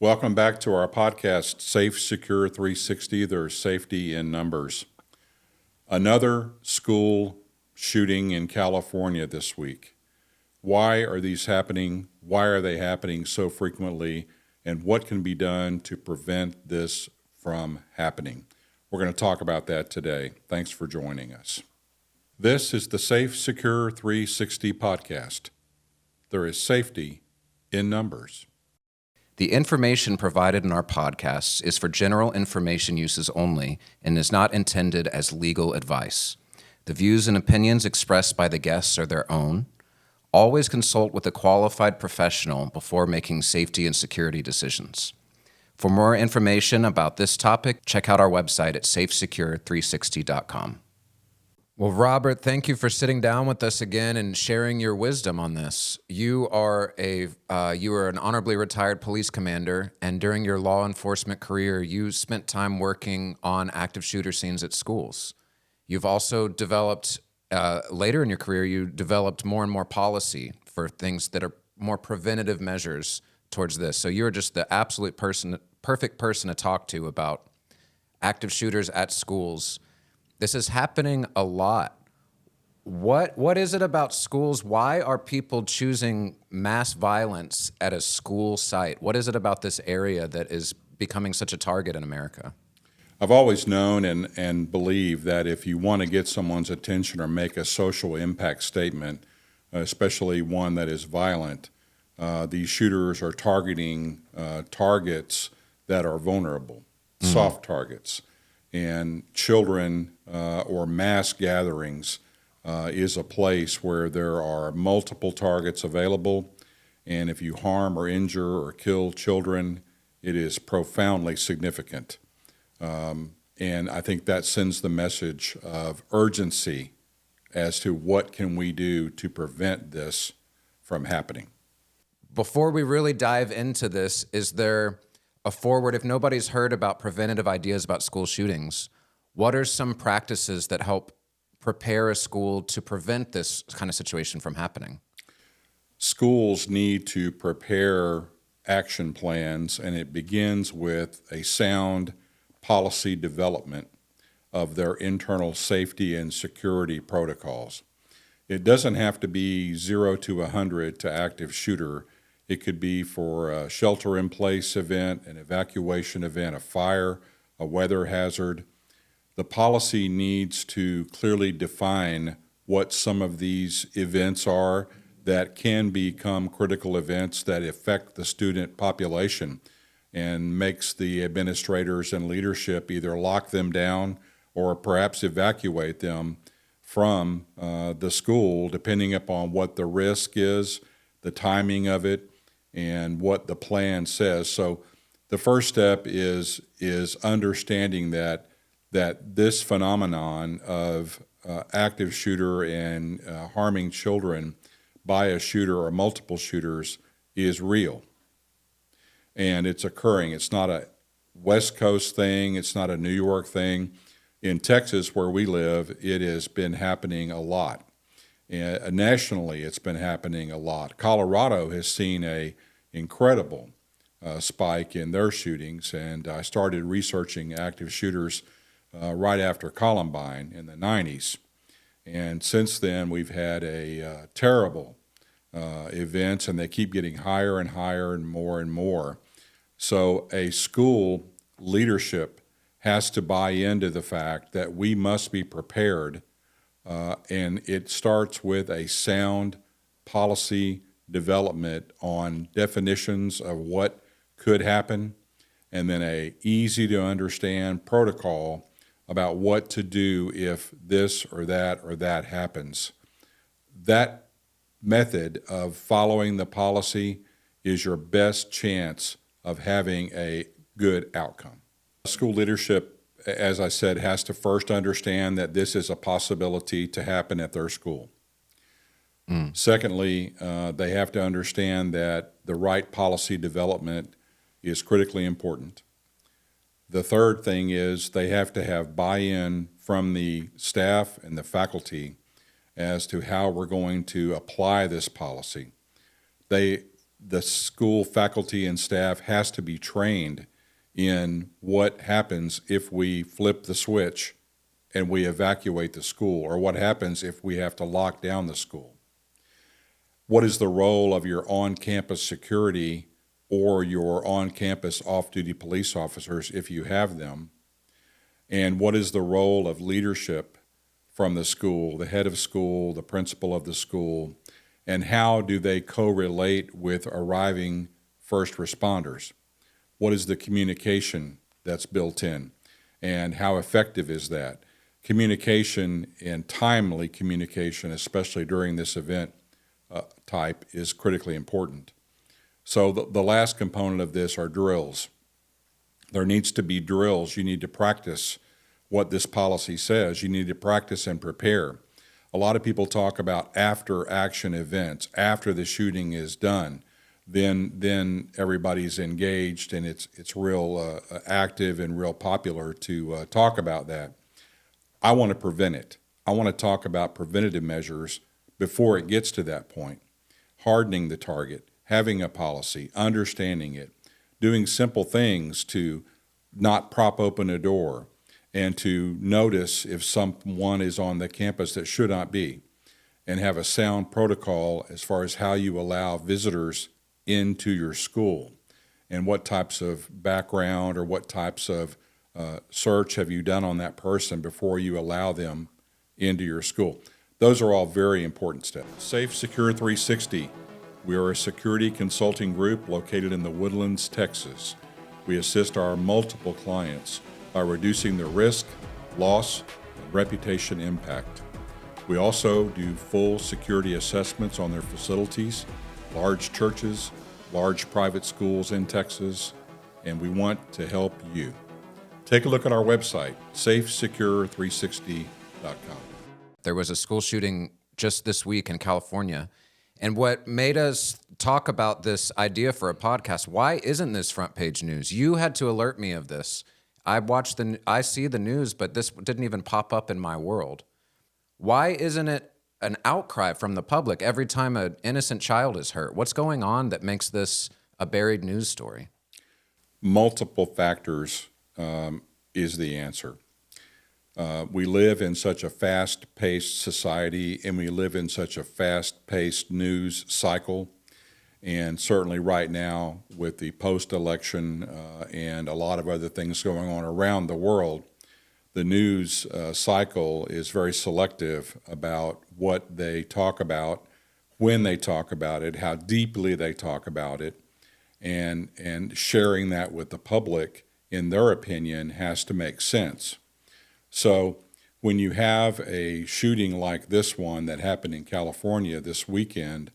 Welcome back to our podcast, Safe, Secure 360. There's safety in numbers. Another school shooting in California this week. Why are these happening? Why are they happening so frequently? And what can be done to prevent this from happening? We're going to talk about that today. Thanks for joining us. This is the Safe, Secure 360 podcast. There is safety in numbers. The information provided in our podcasts is for general information uses only and is not intended as legal advice. The views and opinions expressed by the guests are their own. Always consult with a qualified professional before making safety and security decisions. For more information about this topic, check out our website at SAFESECURE360.com. Well, Robert, thank you for sitting down with us again and sharing your wisdom on this. You are an honorably retired police commander, and during your law enforcement career, you spent time working on active shooter scenes at schools. You've also developed, later in your career, you developed more and more policy for things that are more preventative measures towards this. So you're just the absolute perfect person to talk to about active shooters at schools. This is happening a lot. What is it about schools? Why are people choosing mass violence at a school site? What is it about this area that is becoming such a target in America? I've always known and believe that if you want to get someone's attention or make a social impact statement, especially one that is violent, these shooters are targeting targets that are vulnerable, soft targets. And children or mass gatherings is a place where there are multiple targets available. And if you harm or injure or kill children, it is profoundly significant. And I think that sends the message of urgency as to what can we do to prevent this from happening. Before we really dive into this, is there a forward, if nobody's heard about preventative ideas about school shootings, what are some practices that help prepare a school to prevent this kind of situation from happening? Schools need to prepare action plans, and it begins with a sound policy development of their internal safety and security protocols. It doesn't have to be 0 to 100 to active shooter. It could be for a shelter-in-place event, an evacuation event, a fire, a weather hazard. The policy needs to clearly define what some of these events are that can become critical events that affect the student population and makes the administrators and leadership either lock them down or perhaps evacuate them from the school, depending upon what the risk is, the timing of it, and what the plan says. So the first step is understanding that this phenomenon of active shooter and harming children by a shooter or multiple shooters is real. And it's occurring. It's not a West Coast thing. It's not a New York thing. In Texas, where we live, it has been happening a lot. Nationally, it's been happening a lot. Colorado has seen an incredible spike in their shootings, and I started researching active shooters right after Columbine in the 90s. And since then, we've had a terrible events, and they keep getting higher and higher and more. So a school leadership has to buy into the fact that we must be prepared. And it starts with a sound policy development on definitions of what could happen, and then a easy to understand protocol about what to do if this or that happens. That method of following the policy is your best chance of having a good outcome. School leadership, as I said, has to first understand that this is a possibility to happen at their school. Secondly, they have to understand that the right policy development is critically important. The third thing is they have to have buy-in from the staff and the faculty as to how we're going to apply this policy. They the school faculty and staff has to be trained in what happens if we flip the switch and we evacuate the school, or what happens if we have to lock down the school. What is the role of your on-campus security or your on-campus off-duty police officers if you have them? And what is the role of leadership from the school, the head of school, the principal of the school, and how do they correlate with arriving first responders? What is the communication that's built in, and how effective is that? Communication and timely communication, especially during this event type, is critically important. So the last component of this are drills. There needs to be drills. You need to practice what this policy says. You need to practice and prepare. A lot of people talk about after action events, after the shooting is done, then everybody's engaged and it's real active and real popular to talk about that. I want to prevent it. I want to talk about preventative measures before it gets to that point. Hardening the target, having a policy, understanding it, doing simple things to not prop open a door, and to notice if someone is on the campus that should not be, and have a sound protocol as far as how you allow visitors into your school, and what types of background or what types of search have you done on that person before you allow them into your school. Those are all very important steps. SAFESECURE 360. We are a security consulting group located in the Woodlands, Texas. We assist our multiple clients by reducing the risk, loss, and reputation impact. We also do full security assessments on their facilities, large churches, large private schools in Texas, and we want to help you. Take a look at our website, safesecure360.com. There was a school shooting just this week in California. And what made us talk about this idea for a podcast, why isn't this front page news? You had to alert me of this. I see the news, but this didn't even pop up in my world. Why isn't it an outcry from the public every time an innocent child is hurt? What's going on that makes this a buried news story? Multiple factors is the answer. We live in such a fast-paced society, and we live in such a fast-paced news cycle. And certainly right now, with the post-election and a lot of other things going on around the world, the news cycle is very selective about what they talk about, when they talk about it, how deeply they talk about it, and sharing that with the public, in their opinion, has to make sense. So when you have a shooting like this one that happened in California this weekend,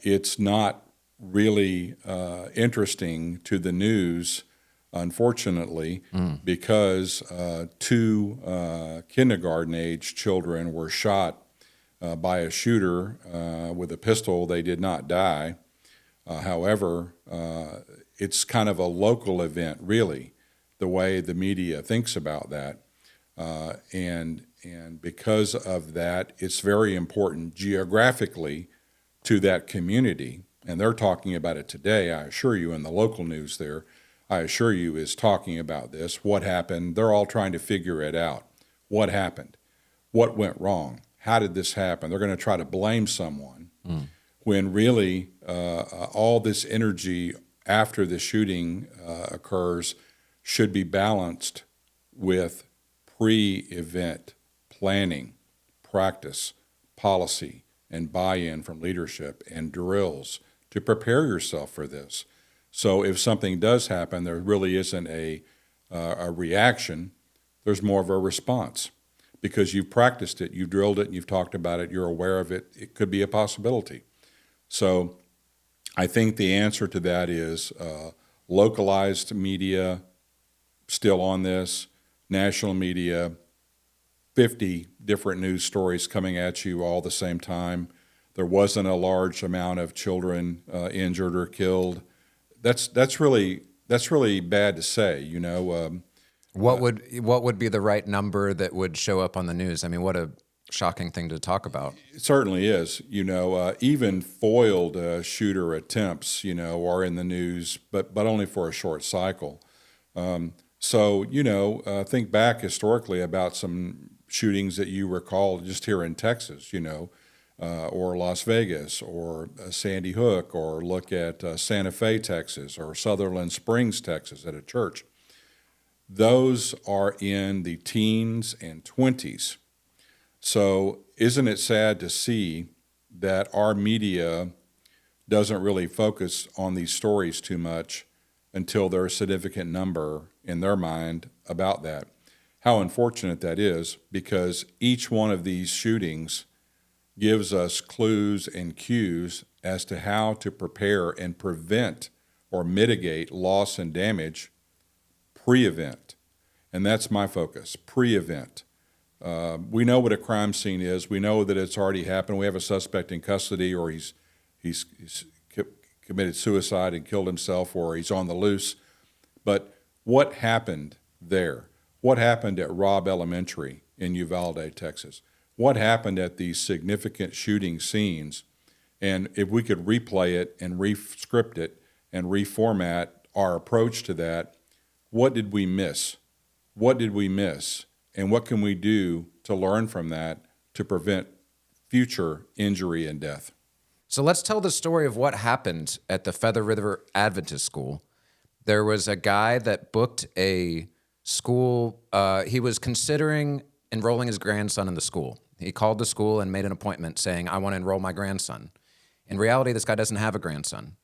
it's not really interesting to the news, unfortunately, because two kindergarten-age children were shot by a shooter with a pistol. They did not die. However, it's kind of a local event, really, the way the media thinks about that. And because of that, it's very important geographically to that community. And they're talking about it today, I assure you, in the local news there, I assure you, is talking about this. What happened? They're all trying to figure it out. What happened? What went wrong? How did this happen? They're going to try to blame someone when really all this energy after the shooting occurs should be balanced with pre-event planning, practice, policy, and buy-in from leadership and drills to prepare yourself for this. So if something does happen, there really isn't a reaction, there's more of a response because you've practiced it, you've drilled it, and you've talked about it, you're aware of it, it could be a possibility. So I think the answer to that is localized media still on this, national media, 50 different news stories coming at you all the same time. There wasn't a large amount of children injured or killed. That's really bad to say, you know. What would be the right number that would show up on the news? I mean, what a shocking thing to talk about. It certainly is. Even foiled shooter attempts, are in the news, but only for a short cycle. Think back historically about some shootings that you recall just here in Texas, or Las Vegas, or Sandy Hook, or look at Santa Fe, Texas, or Sutherland Springs, Texas, at a church. Those are in the teens and 20s. So isn't it sad to see that our media doesn't really focus on these stories too much until there's a significant number in their mind about that? How unfortunate that is, because each one of these shootings gives us clues and cues as to how to prepare and prevent or mitigate loss and damage pre-event. And that's my focus, pre-event. We know what a crime scene is. We know that it's already happened. We have a suspect in custody, or he's committed suicide and killed himself, or he's on the loose. But what happened there? What happened at Robb Elementary in Uvalde, Texas? What happened at these significant shooting scenes? And if we could replay it and re-script it and reformat our approach to that, what did we miss? What did we miss? And what can we do to learn from that to prevent future injury and death? So let's tell the story of what happened at the Feather River Adventist School. There was a guy that booked a school. He was considering enrolling his grandson in the school. He called the school and made an appointment saying, I want to enroll my grandson. In reality, this guy doesn't have a grandson.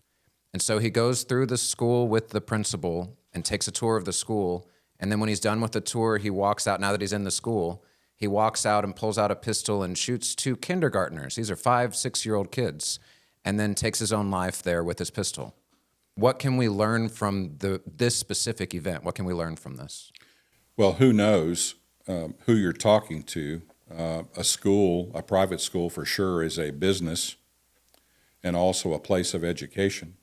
And so he goes through the school with the principal and takes a tour of the school. And then when he's done with the tour, he walks out. Now that he's in the school, he walks out and pulls out a pistol and shoots 2 kindergartners. These are 5, 6-year-old kids, and then takes his own life there with his pistol. What can we learn from this specific event? What can we learn from this? Well, who knows who you're talking to? A school, a private school for sure, is a business and also a place of education.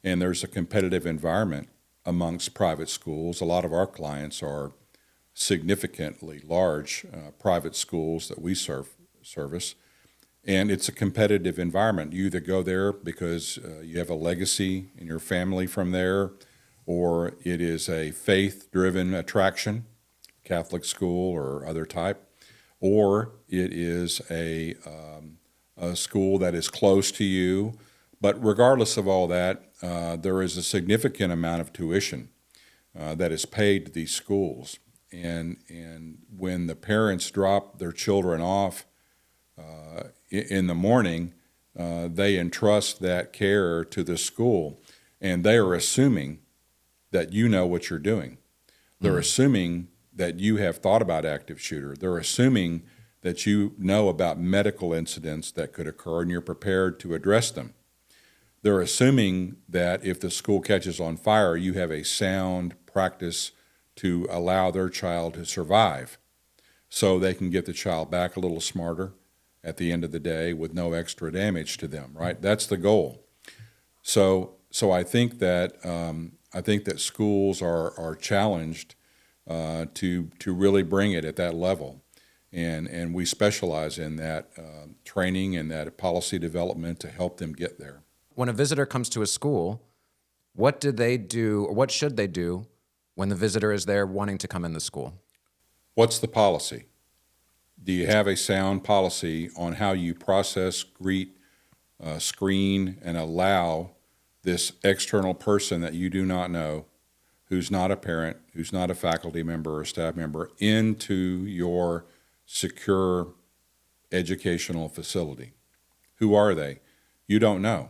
And there's a competitive environment amongst private schools. A lot of our clients are significantly large private schools that we service. And it's a competitive environment. You either go there because you have a legacy in your family from there, or it is a faith-driven attraction, Catholic school or other type, or it is a school that is close to you. But regardless of all that, there is a significant amount of tuition that is paid to these schools. And when the parents drop their children off in the morning, they entrust that care to the school, and they are assuming that you know what you're doing. They're assuming that you have thought about active shooter. They're assuming that you know about medical incidents that could occur and you're prepared to address them. They're assuming that if the school catches on fire, you have a sound practice to allow their child to survive so they can get the child back a little smarter at the end of the day with no extra damage to them, right? That's the goal. So I think that schools are challenged to really bring it at that level, and we specialize in that training and that policy development to help them get there. When a visitor comes to a school, what do they do, or what should they do when the visitor is there wanting to come in the school? What's the policy? Do you have a sound policy on how you process, greet, screen, and allow this external person that you do not know, who's not a parent, who's not a faculty member or staff member, into your secure educational facility? Who are they? You don't know.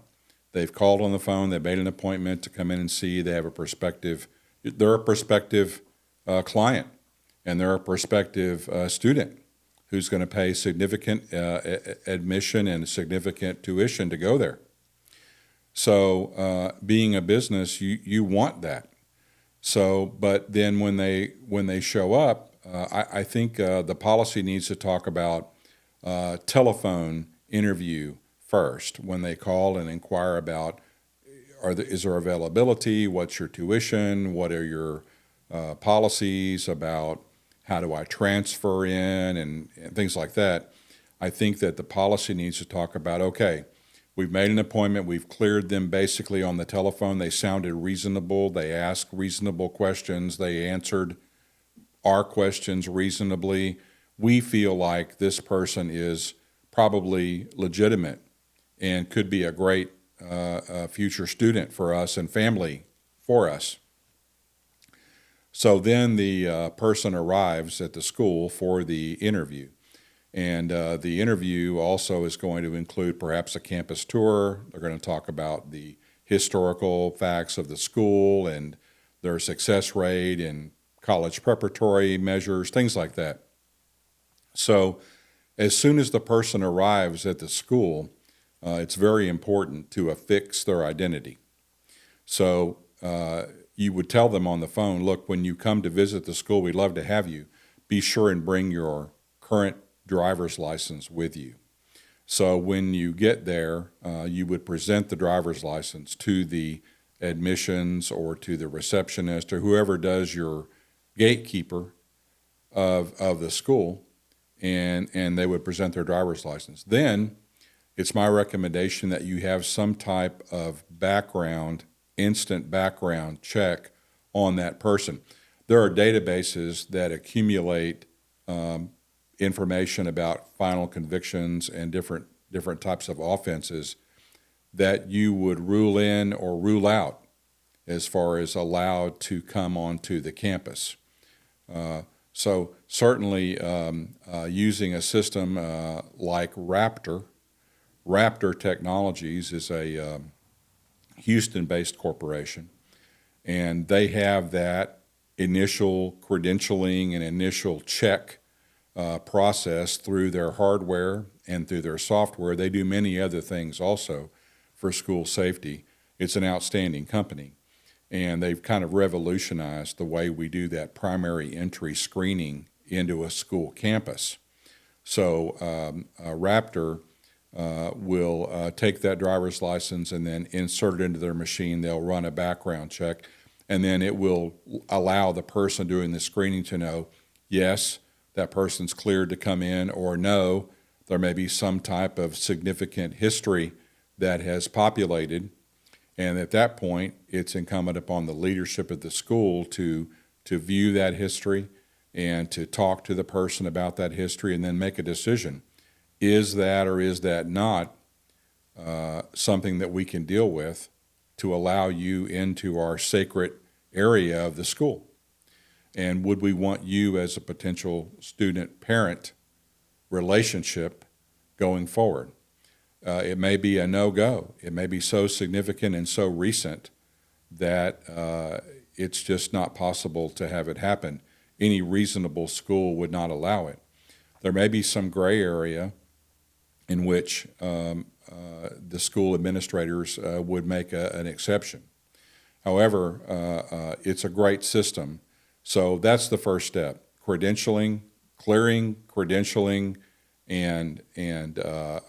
They've called on the phone, they've made an appointment to come in and see, they have a prospective, they're a prospective client, and they're a prospective student who's going to pay significant admission and significant tuition to go there. So being a business, you want that. So, but then when they show up, I think the policy needs to talk about telephone interview first when they call and inquire about is there availability, what's your tuition, what are your policies about how do I transfer in, and things like that. I think that the policy needs to talk about, okay, we've made an appointment, we've cleared them basically on the telephone, they sounded reasonable, they asked reasonable questions, they answered our questions reasonably. We feel like this person is probably legitimate and could be a great future student for us and family for us. So then the person arrives at the school for the interview. And the interview also is going to include perhaps a campus tour. They're going to talk about the historical facts of the school and their success rate and college preparatory measures, things like that. So as soon as the person arrives at the school, it's very important to affix their identity. So you would tell them on the phone, look, when you come to visit the school, we'd love to have you. Be sure and bring your current driver's license with you. So when you get there, you would present the driver's license to the admissions or to the receptionist or whoever does your gatekeeper of the school, and they would present their driver's license. Then it's my recommendation that you have some type of instant background check on that person. There are databases that accumulate information about final convictions and different types of offenses that you would rule in or rule out as far as allowed to come onto the campus. So certainly using a system like Raptor Technologies is a Houston-based corporation, and they have that initial credentialing and initial check process through their hardware and through their software. They do many other things also for school safety. It's an outstanding company, and they've kind of revolutionized the way we do that primary entry screening into a school campus. So Raptor will take that driver's license and then insert it into their machine. They'll run a background check, and then it will allow the person doing the screening to know, yes, that person's cleared to come in, or no, there may be some type of significant history that has populated. And at that point, it's incumbent upon the leadership of the school to view that history and to talk to the person about that history and then make a decision. Is that or is that not something that we can deal with to allow you into our sacred area of the school? And would we want you as a potential student-parent relationship going forward? It may be a no-go. It may be so significant and so recent that it's just not possible to have it happen. Any reasonable school would not allow it. There may be some gray area in which the school administrators would make an exception. However, it's a great system. So that's the first step: credentialing, clearing credentialing, and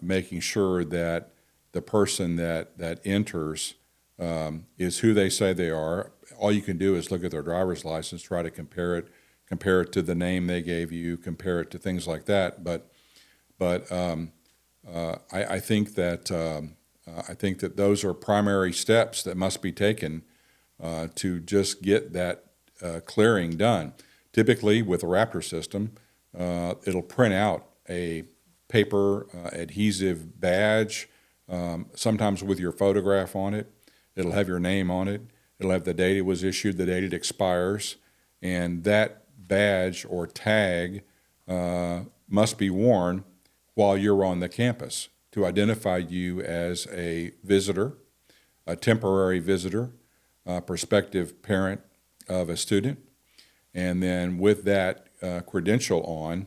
making sure that the person that enters is who they say they are. All you can do is look at their driver's license, try to compare it to the name they gave you, compare it to things like that. But I think that those are primary steps that must be taken to just get that clearing done. Typically, with a Raptor system, it'll print out a paper adhesive badge, sometimes with your photograph on it. It'll have your name on it. It'll have the date it was issued, the date it expires, and that badge or tag must be worn while you're on the campus to identify you as a visitor, a temporary visitor, a prospective parent of a student. And then with that credential on,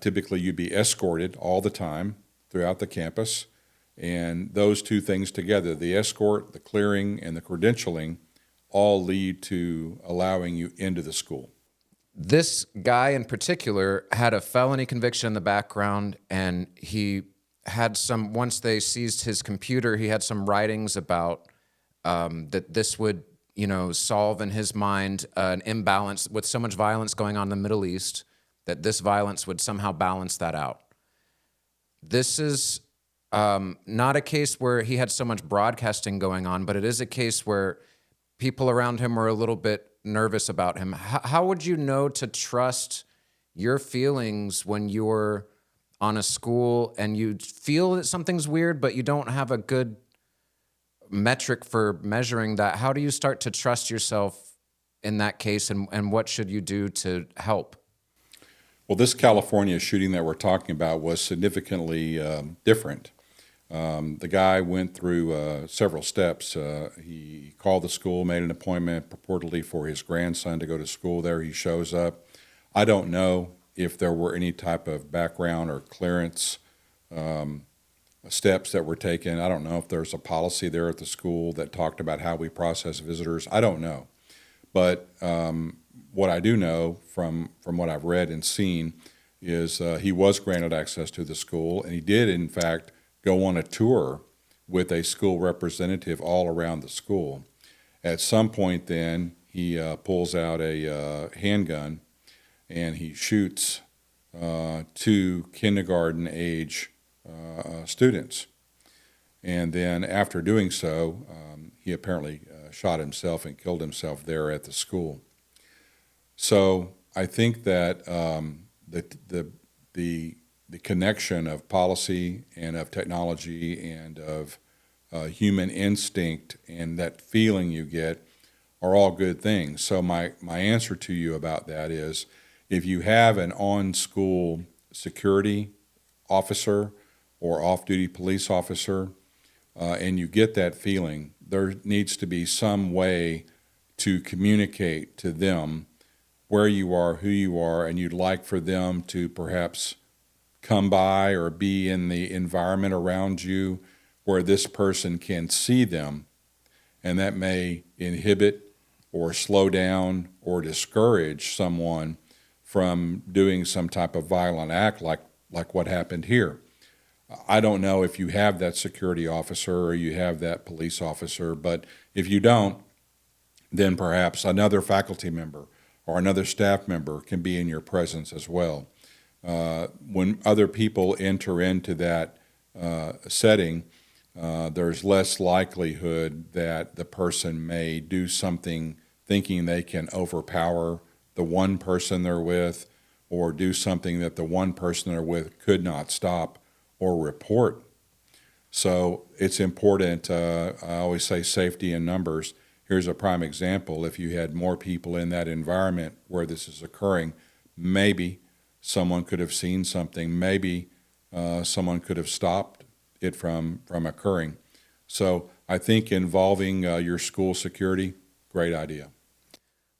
typically you'd be escorted all the time throughout the campus. And those two things together, the escort, the clearing, and the credentialing, all lead to allowing you into the school. This guy in particular had a felony conviction in the background, and he had once they seized his computer, he had some writings about that this would solve in his mind an imbalance with so much violence going on in the Middle East, that this violence would somehow balance that out. This is not a case where he had so much broadcasting going on, but it is a case where people around him were a little bit nervous about him. How would you know to trust your feelings when you're on a school and you feel that something's weird, but you don't have a good metric for measuring that? How do you start to trust yourself in that case, and what should you do to help? Well, this California shooting that we're talking about was significantly different. The guy went through several steps. He called the school, made an appointment purportedly for his grandson to go to school there. He shows up. I don't know if there were any type of background or clearance steps that were taken. I don't know if there's a policy there at the school that talked about how we process visitors. I don't know. But what I do know from what I've read and seen is he was granted access to the school, and he did, in fact, go on a tour with a school representative all around the school. At some point then, he pulls out a handgun and he shoots two kindergarten-age students. And then after doing so, he apparently shot himself and killed himself there at the school. So I think that the connection of policy and of technology and of human instinct and that feeling you get are all good things. So my answer to you about that is, if you have an on-school security officer or off-duty police officer and you get that feeling, there needs to be some way to communicate to them where you are, who you are, and you'd like for them to perhaps come by or be in the environment around you where this person can see them, and that may inhibit or slow down or discourage someone from doing some type of violent act like what happened here. I don't know if you have that security officer or you have that police officer, but if you don't, then perhaps another faculty member or another staff member can be in your presence as well. When other people enter into that setting, there's less likelihood that the person may do something thinking they can overpower the one person they're with, or do something that the one person they're with could not stop or report. So it's important, I always say safety in numbers. Here's a prime example. If you had more people in that environment where this is occurring, maybe someone could have seen something. Maybe someone could have stopped it from occurring. So I think involving your school security, great idea.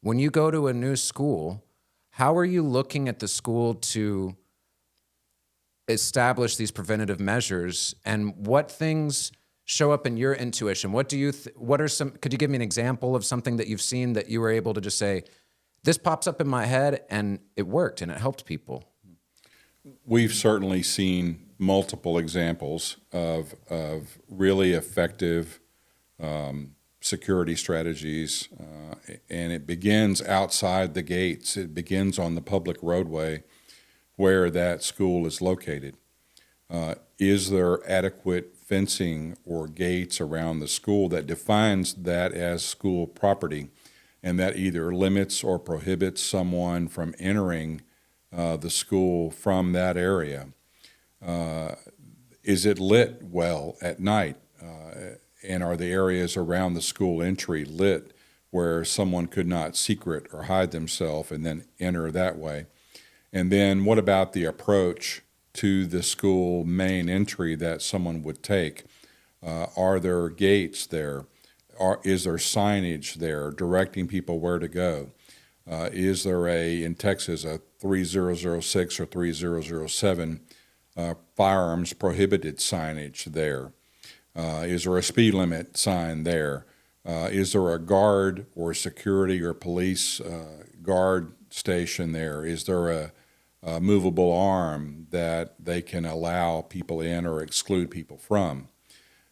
When you go to a new school, how are you looking at the school to establish these preventative measures, and what things show up in your intuition? What do you what are some, could you give me an example of something that you've seen that you were able to just say, this pops up in my head and it worked and it helped people? We've certainly seen multiple examples of really effective security strategies, and it begins outside the gates. It begins on the public roadway where that school is located. Is there adequate fencing or gates around the school that defines that as school property, and that either limits or prohibits someone from entering the school from that area? Is it lit well at night? And are the areas around the school entry lit where someone could not secret or hide themselves and then enter that way? And then what about the approach to the school main entry that someone would take? Are there gates there? Is there signage there directing people where to go? Is there in Texas, a 3006 or 3007 firearms prohibited signage there? Is there a speed limit sign there? Is there a guard or security or police guard station there? Is there a movable arm that they can allow people in or exclude people from?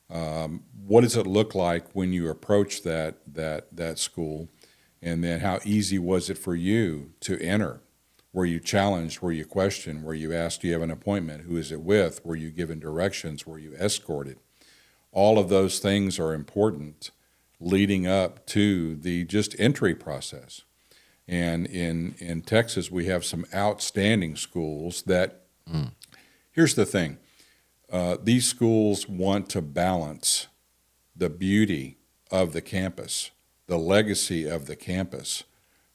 What does it look like when you approach that school? And then how easy was it for you to enter? Were you challenged? Were you questioned? Were you asked, do you have an appointment? Who is it with? Were you given directions? Were you escorted? All of those things are important leading up to the just entry process. And in Texas, we have some outstanding schools that, here's the thing, these schools want to balance the beauty of the campus, the legacy of the campus.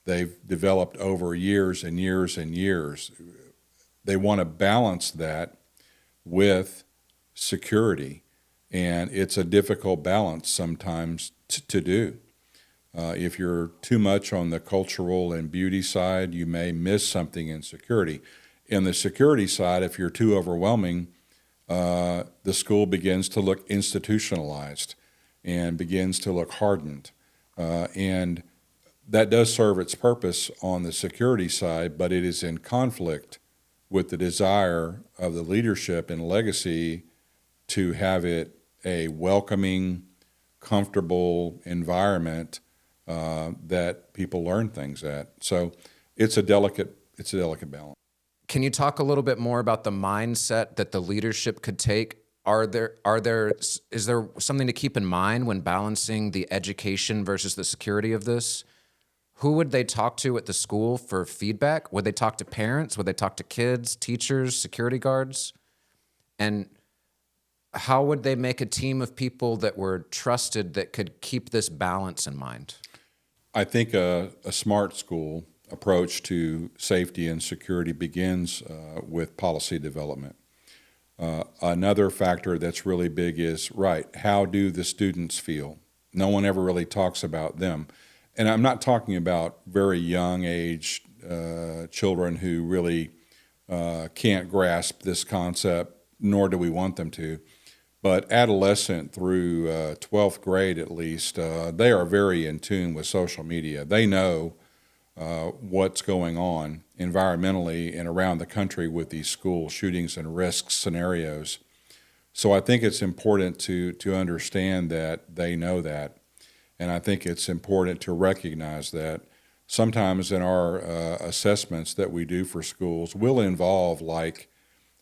They've developed over years and years and years. They want to balance that with security, and it's a difficult balance sometimes to do. If you're too much on the cultural and beauty side, you may miss something in security. In the security side, if you're too overwhelming, the school begins to look institutionalized and begins to look hardened. And that does serve its purpose on the security side, but it is in conflict with the desire of the leadership and legacy to have it a welcoming, comfortable environment that people learn things at. So it's a delicate balance. Can you talk a little bit more about the mindset that the leadership could take? Is there something to keep in mind when balancing the education versus the security of this? Who would they talk to at the school for feedback? Would they talk to parents? Would they talk to kids, teachers, security guards? And how would they make a team of people that were trusted that could keep this balance in mind? I think a smart school approach to safety and security begins with policy development. Another factor that's really big is, how do the students feel? No one ever really talks about them. And I'm not talking about very young age children who really can't grasp this concept, nor do we want them to. But adolescent through 12th grade at least, they are very in tune with social media. They know what's going on environmentally and around the country with these school shootings and risk scenarios. So I think it's important to understand that they know that. And I think it's important to recognize that sometimes in our assessments that we do for schools will involve like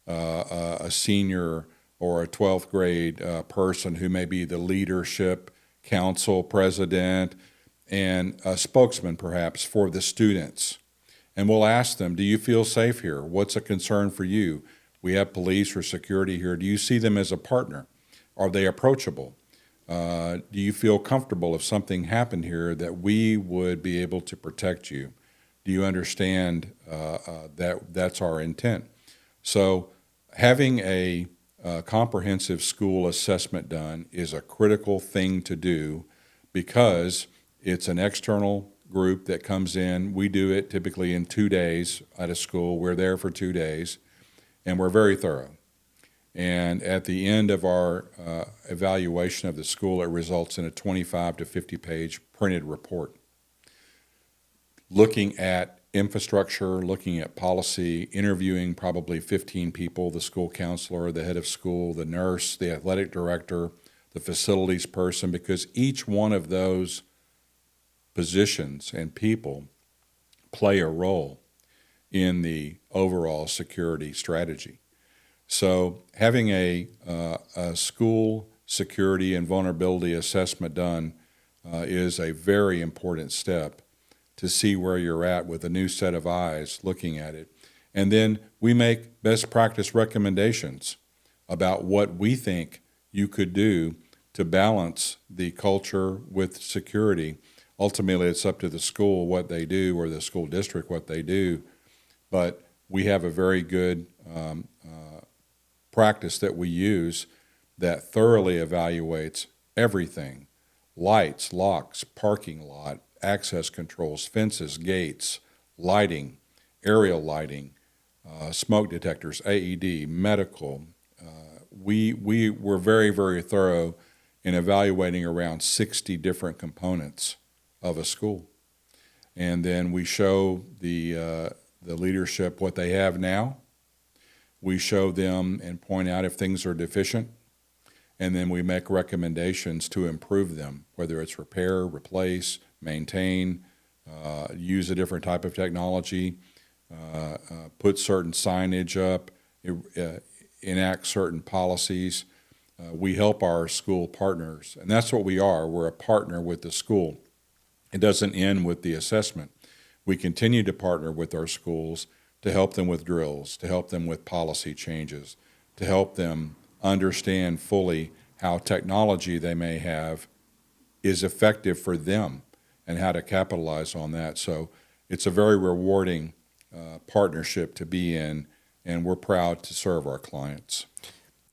a senior or a 12th grade person who may be the leadership council president and a spokesman perhaps for the students. And we'll ask them, do you feel safe here? What's a concern for you? We have police or security here. Do you see them as a partner? Are they approachable? Do you feel comfortable if something happened here that we would be able to protect you? Do you understand that that's our intent? So having a comprehensive school assessment done is a critical thing to do because it's an external group that comes in. We do it typically in 2 days at a school. We're there for 2 days, and we're very thorough. And at the end of our evaluation of the school, it results in a 25 to 50-page printed report looking at infrastructure, looking at policy, interviewing probably 15 people, the school counselor, the head of school, the nurse, the athletic director, the facilities person, because each one of those positions and people play a role in the overall security strategy. So having a school security and vulnerability assessment done is a very important step to see where you're at with a new set of eyes looking at it. And then we make best practice recommendations about what we think you could do to balance the culture with security. Ultimately, it's up to the school what they do or the school district what they do. But we have a very good practice that we use that thoroughly evaluates everything: lights, locks, parking lot, access controls, fences, gates, lighting, aerial lighting, smoke detectors, AED, medical. We were very, very thorough in evaluating around 60 different components of a school. And then we show the leadership what they have now. We show them and point out if things are deficient. and then we make recommendations to improve them, whether it's repair, replace, maintain, use a different type of technology, put certain signage up, enact certain policies. We help our school partners, and that's what we are. We're a partner with the school. It doesn't end with the assessment. We continue to partner with our schools to help them with drills, to help them with policy changes, to help them understand fully how technology they may have is effective for them and how to capitalize on that. So it's a very rewarding partnership to be in, and we're proud to serve our clients.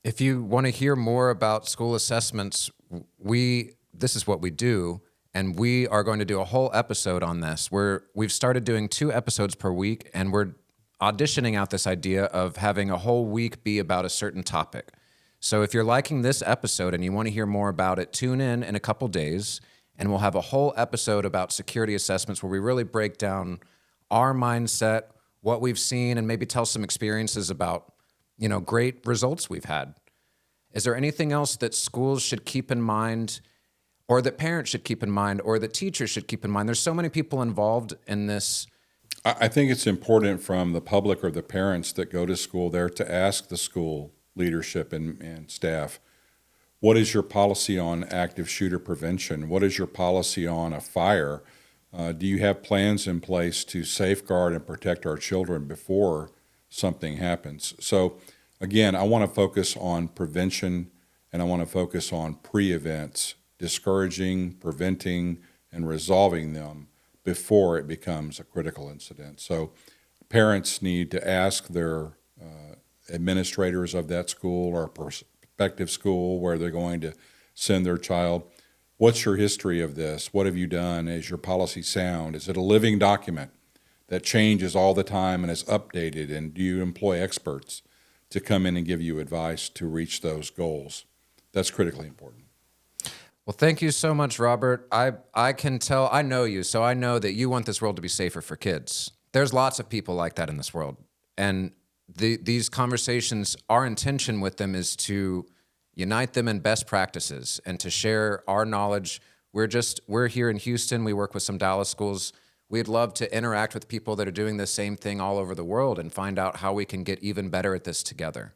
If you want to hear more about school assessments, this is what we do, and we are going to do a whole episode on this. We've started doing 2 episodes per week, and we're auditioning out this idea of having a whole week be about a certain topic. So if you're liking this episode and you want to hear more about it, tune in a couple days, and we'll have a whole episode about security assessments where we really break down our mindset, what we've seen, and maybe tell some experiences about, great results we've had. Is there anything else that schools should keep in mind, or that parents should keep in mind, or that teachers should keep in mind? There's so many people involved in this. I think it's important from the public or the parents that go to school there to ask the school leadership and staff, what is your policy on active shooter prevention? What is your policy on a fire? Do you have plans in place to safeguard and protect our children before something happens? So again, I want to focus on prevention, and I want to focus on pre-events, discouraging, preventing, and resolving them before it becomes a critical incident. So parents need to ask their administrators of that school or prospective school where they're going to send their child, what's your history of this? What have you done? Is your policy sound? Is it a living document that changes all the time and is updated? And do you employ experts to come in and give you advice to reach those goals? That's critically important. Well, thank you so much, Robert. I can tell, I know you, so I know that you want this world to be safer for kids. There's lots of people like that in this world. And these conversations, our intention with them is to unite them in best practices and to share our knowledge. We're here in Houston. We work with some Dallas schools. We'd love to interact with people that are doing the same thing all over the world and find out how we can get even better at this together.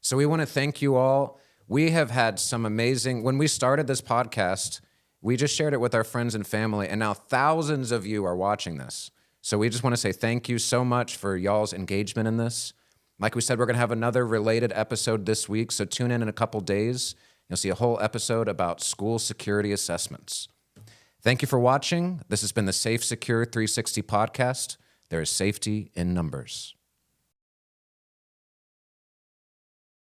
So we want to thank you all. We have had some amazing, when we started this podcast, we just shared it with our friends and family, and now thousands of you are watching this. So we just want to say thank you so much for y'all's engagement in this. Like we said, we're going to have another related episode this week, so tune in a couple days. You'll see a whole episode about school security assessments. Thank you for watching. This has been the SAFESECURE 360 podcast. There is safety in numbers.